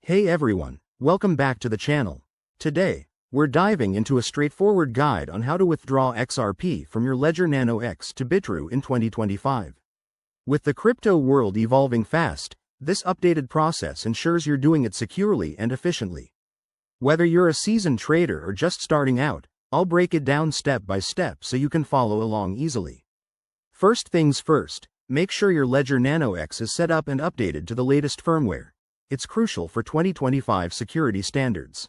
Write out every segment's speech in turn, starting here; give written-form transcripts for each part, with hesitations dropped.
Hey everyone, welcome back to the channel. Today, we're diving into a straightforward guide on how to withdraw XRP from your Ledger Nano X to Bitrue in 2025. With the crypto world evolving fast, this updated process ensures you're doing it securely and efficiently. Whether you're a seasoned trader or just starting out, I'll break it down step by step so you can follow along easily. First things first, make sure your Ledger Nano X is set up and updated to the latest firmware. It's crucial for 2025 security standards.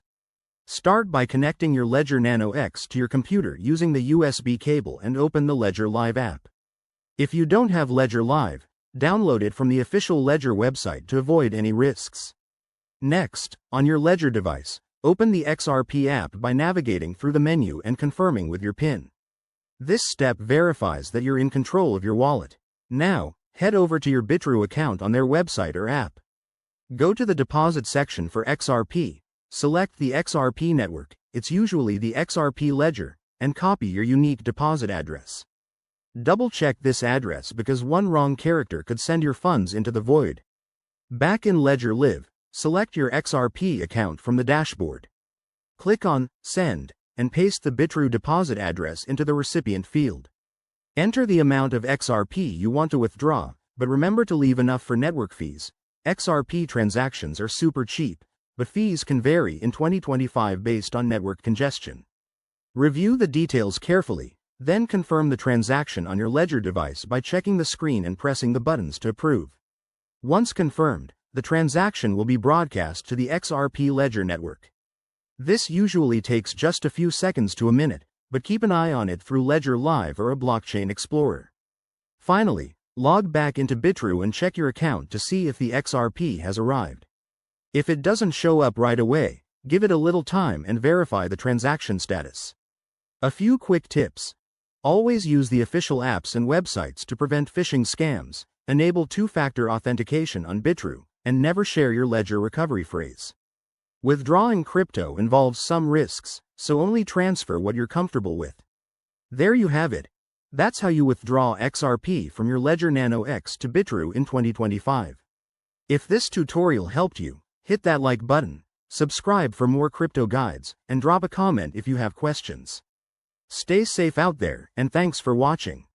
Start by connecting your Ledger Nano X to your computer using the USB cable and open the Ledger Live app. If you don't have Ledger Live, download it from the official Ledger website to avoid any risks. Next, on your Ledger device, open the XRP app by navigating through the menu and confirming with your PIN. This step verifies that you're in control of your wallet. Now, head over to your Bitrue account on their website or app. Go to the deposit section for XRP, select the XRP network, it's usually the XRP ledger, and copy your unique deposit address. Double-check this address because one wrong character could send your funds into the void. Back in Ledger Live, select your XRP account from the dashboard. Click on Send, and paste the Bitrue deposit address into the recipient field. Enter the amount of XRP you want to withdraw, but remember to leave enough for network fees. XRP transactions are super cheap, but fees can vary in 2025 based on network congestion. Review the details carefully, then confirm the transaction on your Ledger device by checking the screen and pressing the buttons to approve. Once confirmed, the transaction will be broadcast to the XRP Ledger network. This usually takes just a few seconds to a minute, but keep an eye on it through Ledger Live or a blockchain explorer. Finally, log back into Bitrue and check your account to see if the XRP has arrived. If it doesn't show up right away, give it a little time and verify the transaction status. A few quick tips. Always use the official apps and websites to prevent phishing scams, enable two-factor authentication on Bitrue, and never share your Ledger recovery phrase. Withdrawing crypto involves some risks, so only transfer what you're comfortable with. There you have it. That's how you withdraw XRP from your Ledger Nano X to Bitrue in 2025. If this tutorial helped you, hit that like button, subscribe for more crypto guides, and drop a comment if you have questions. Stay safe out there, and thanks for watching.